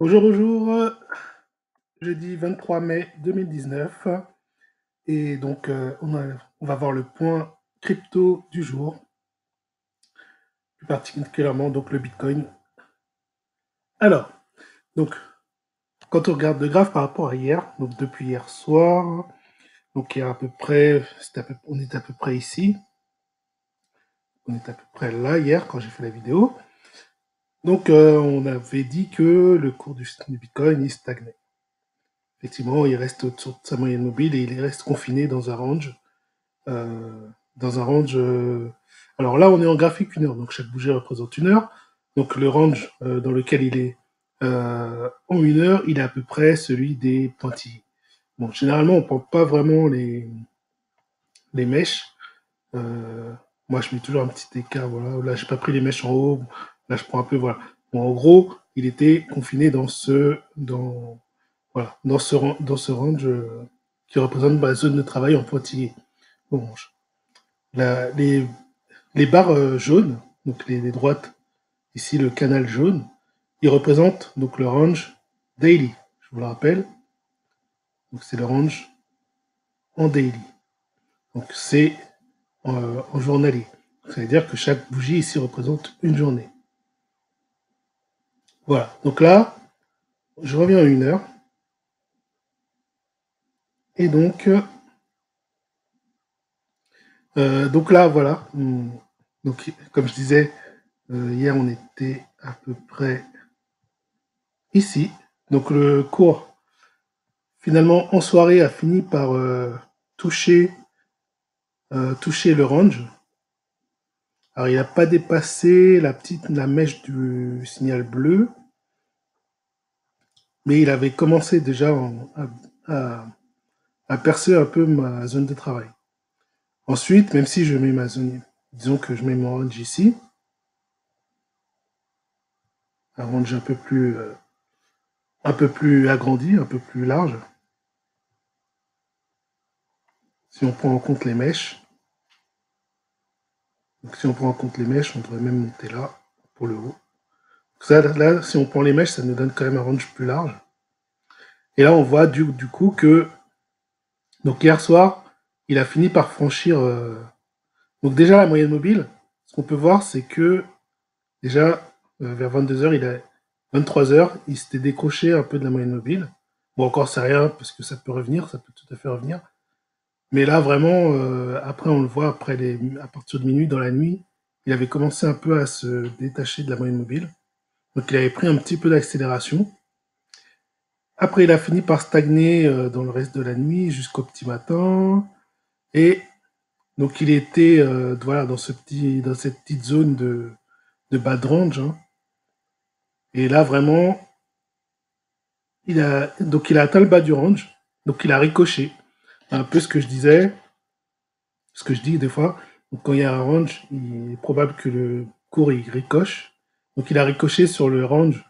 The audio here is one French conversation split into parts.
Bonjour, bonjour, jeudi 23 mai 2019 et donc on va voir le point crypto du jour, plus particulièrement donc le Bitcoin. Alors, donc quand on regarde le graphe par rapport à hier, donc depuis hier soir, donc il y a à peu près, on est à peu près ici, on est à peu près là hier quand j'ai fait la vidéo. Donc on avait dit que le cours du Bitcoin il stagnait. Effectivement, il reste au-dessous de sa moyenne mobile et il reste confiné dans un range. Dans un range. Alors là, on est en graphique 1 heure, donc chaque bougie représente 1 heure. Donc le range dans lequel il est en 1 heure, il est à peu près celui des pointillés. Bon, généralement, on ne prend pas vraiment les mèches. Euh, Moi, je mets toujours un petit écart. Voilà. Là, j'ai pas pris les mèches en haut. Là, je prends un peu. Voilà. Bon, en gros, il était confiné voilà, dans ce range qui représente la zone de travail en pointillé. Bon, la- les, les barres jaunes, donc les droites, ici le canal jaune, ils représentent donc le range daily. Je vous le rappelle, donc c'est le range en daily. Donc c'est en journalier. Ça veut dire que chaque bougie ici représente une journée. Voilà. Donc là, je reviens à 1 heure. Et donc là, voilà. Donc, comme je disais, hier, on était à peu près ici. Donc le cours finalement, en soirée, a fini par toucher, toucher le range. Alors, il n'a pas dépassé la mèche du signal bleu, mais il avait commencé déjà à, à percer un peu ma zone de travail. Ensuite, même si je mets ma zone, disons que je mets mon range ici, un range un peu plus agrandi, un peu plus large. Si on prend en compte les mèches, donc si on prend en compte les mèches, on devrait même monter là pour le haut. Ça, là, si on prend les mèches, ça nous donne quand même un range plus large. Et là, on voit du coup que donc hier soir, il a fini par franchir. Donc déjà la moyenne mobile, ce qu'on peut voir, c'est que déjà vers 22 heures, 23 heures, il s'était décroché un peu de la moyenne mobile. Bon, encore c'est rien parce que ça peut revenir, ça peut tout à fait revenir. Mais là, vraiment, après, on le voit à partir de minuit dans la nuit, il avait commencé un peu à se détacher de la moyenne mobile. Donc il avait pris un petit peu d'accélération. Après, il a fini par stagner dans le reste de la nuit jusqu'au petit matin. Et donc, il était voilà, dans cette petite zone de bad range, hein. Et là, vraiment, il a atteint le bas du range. Donc, il a ricoché. Un peu ce que je disais, ce que je dis des fois. Donc, quand il y a un range, il est probable que le cours il ricoche. Donc, il a ricoché sur le range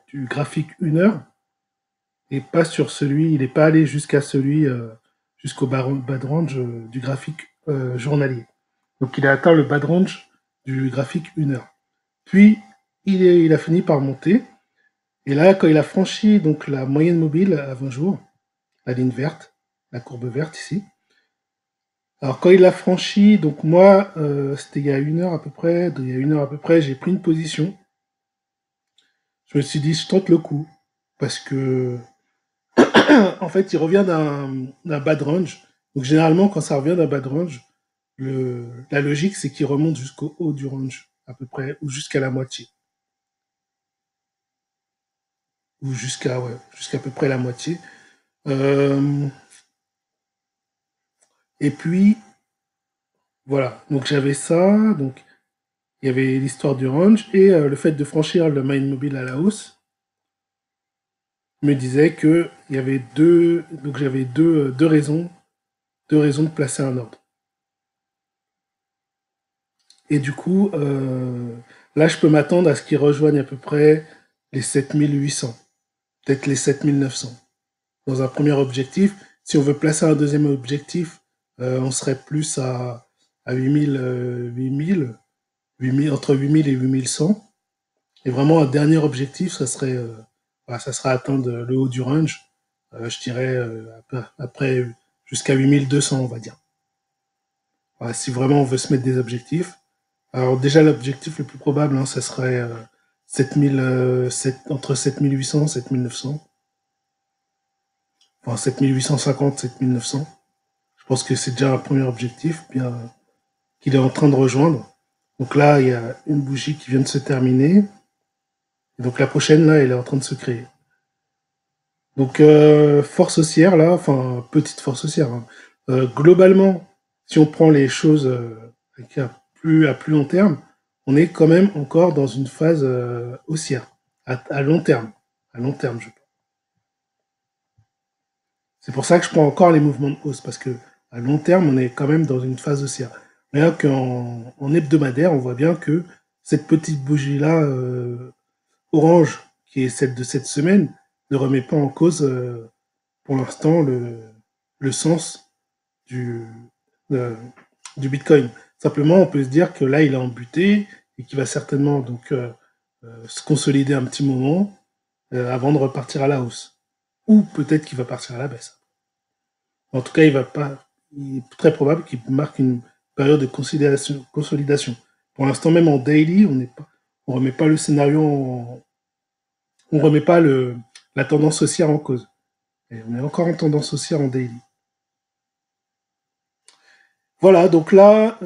du graphique 1 heure et pas sur celui, il n'est pas allé jusqu'à celui, jusqu'au bad range du graphique journalier. Donc il a atteint le bad range du graphique 1 heure. Puis il a fini par monter. Et là, quand il a franchi donc la moyenne mobile à 20 jours, la ligne verte, la courbe verte ici. Alors quand il l'a franchi, donc moi, c'était il y a 1 heure à peu près, il y a 1 heure à peu près, j'ai pris une position. Je me suis dit, je tente le coup. Parce que en fait, il revient d'un bad range. Donc généralement, quand ça revient d'un bad range, la logique, c'est qu'il remonte jusqu'au haut du range, à peu près, ou jusqu'à la moitié. Ou jusqu'à peu près la moitié. Euh, et puis, voilà. Donc j'avais ça. Donc il y avait l'histoire du range et le fait de franchir le mine mobile à la hausse me disait que il y avait donc j'avais deux raisons de placer un ordre. Et du coup, là, je peux m'attendre à ce qu'ils rejoignent à peu près les 7800, peut-être les 7900. Dans un premier objectif, si on veut placer un deuxième objectif, on serait plus à 8000, 8000, 8000, entre 8000 et 8100. Et vraiment, un dernier objectif, ça serait voilà, ça sera atteindre le haut du range, je dirais après jusqu'à 8200, on va dire. Voilà, si vraiment on veut se mettre des objectifs. Alors déjà, l'objectif le plus probable, hein, ça serait 7000, entre 7800 et 7900. Enfin, 7850, 7900. Je pense que c'est déjà un premier objectif bien qu'il est en train de rejoindre. Donc là, il y a une bougie qui vient de se terminer. Et donc la prochaine, là, elle est en train de se créer. Donc force haussière, là, enfin, petite force haussière, hein. Globalement, si on prend les choses à plus long terme, on est quand même encore dans une phase haussière, à long terme. À long terme, je pense. C'est pour ça que je prends encore les mouvements de hausse, parce que à long terme, on est quand même dans une phase haussière. Mais là, en hebdomadaire, on voit bien que cette petite bougie-là, orange, qui est celle de cette semaine, ne remet pas en cause, pour l'instant, le sens du, euh, du Bitcoin. Simplement, on peut se dire que là, il est embuté et qu'il va certainement donc se consolider un petit moment avant de repartir à la hausse. Ou peut-être qu'il va partir à la baisse. En tout cas, il va pas. Il est très probable qu'il marque une période de consolidation. Pour l'instant, même en daily, on remet pas le scénario, on remet pas la tendance haussière en cause. Et on est encore en tendance haussière en daily. Voilà, donc là,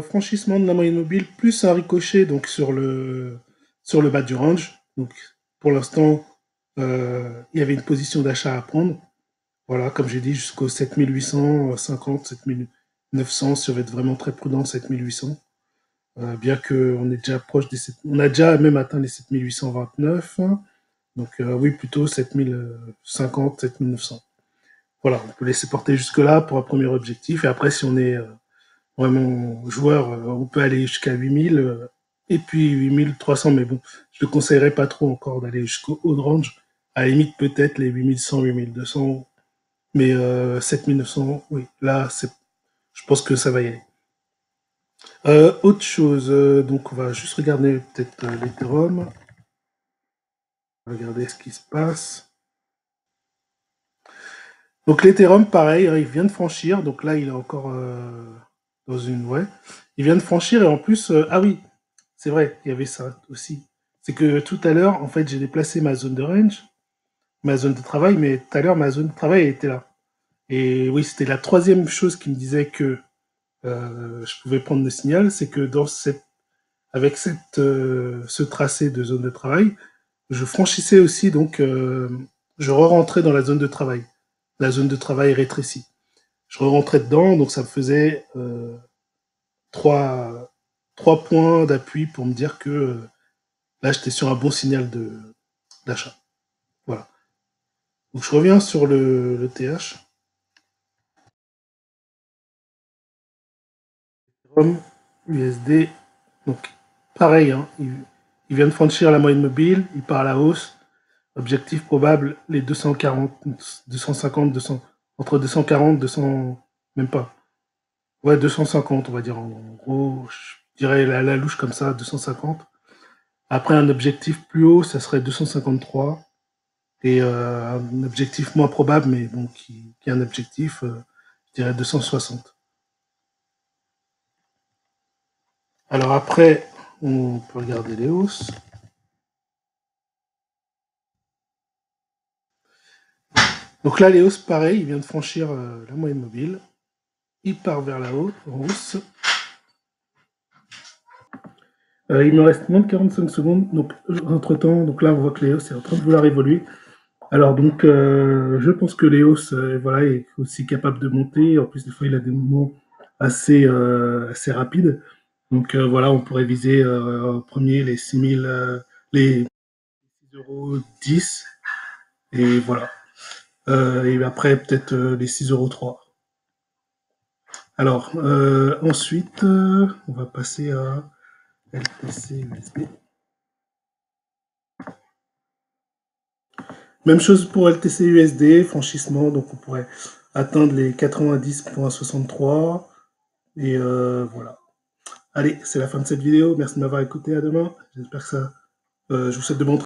franchissement de la moyenne mobile plus un ricochet donc sur le bas du range. Donc pour l'instant, il y avait une position d'achat à prendre. Voilà, comme j'ai dit, jusqu'au 7850, 7900, si on veut être vraiment très prudent, 7800. Bien qu'on est déjà proche des on a déjà même atteint les 7829. Donc oui, plutôt 7050, 7900. Voilà, on peut laisser porter jusque-là pour un premier objectif. Et après, si on est vraiment joueur, on peut aller jusqu'à 8000 et puis 8300. Mais bon, je ne conseillerais pas trop encore d'aller jusqu'au haut de range. À la limite, peut-être les 8100, 8200. Mais 7900, oui, là, je pense que ça va y aller. Autre chose, donc on va juste regarder peut-être l'Ethereum. Regarder ce qui se passe. Donc l'Ethereum, pareil, hein, il vient de franchir. Donc là, il est encore dans une... Ouais. Il vient de franchir et en plus... ah oui, c'est vrai, il y avait ça aussi. C'est que tout à l'heure, en fait, j'ai déplacé ma zone de range, ma zone de travail, mais tout à l'heure, ma zone de travail était là. Et oui, c'était la troisième chose qui me disait que je pouvais prendre le signal, c'est que avec ce tracé de zone de travail, je franchissais aussi, donc je re-rentrais dans la zone de travail. La zone de travail rétrécie. Je re-rentrais dedans, donc ça me faisait trois, trois points d'appui pour me dire que là, j'étais sur un bon signal d'achat. Voilà. Donc je reviens sur le TH. ROM, USD. Donc pareil, hein, il vient de franchir la moyenne mobile, il part à la hausse. Objectif probable, les 240, 250, 200, entre 240, 200, même pas. Ouais, 250, on va dire. En gros, je dirais la louche comme ça, 250. Après, un objectif plus haut, ça serait 253. Et un objectif moins probable, mais bon, qui est un objectif, je dirais 260. Alors après, on peut regarder les hausses. Donc là, les hausses, pareil, il vient de franchir la moyenne mobile. Il part vers la haute, en hausse. Il me reste moins de 45 secondes. Donc, entre-temps, donc là, on voit que Léos est en train de vouloir évoluer. Alors, donc, je pense que Léos voilà, est aussi capable de monter. En plus, des fois, il a des mouvements assez rapides. Donc, voilà, on pourrait viser en premier les 6000, les 6,10 €. Et voilà. Et après, peut-être les 6,3 €. Alors, ensuite, on va passer à LTC USD. Même chose pour LTC USD, franchissement, donc on pourrait atteindre les 90,63. Et voilà. Allez, c'est la fin de cette vidéo. Merci de m'avoir écouté. À demain. J'espère que ça. Je vous souhaite de bons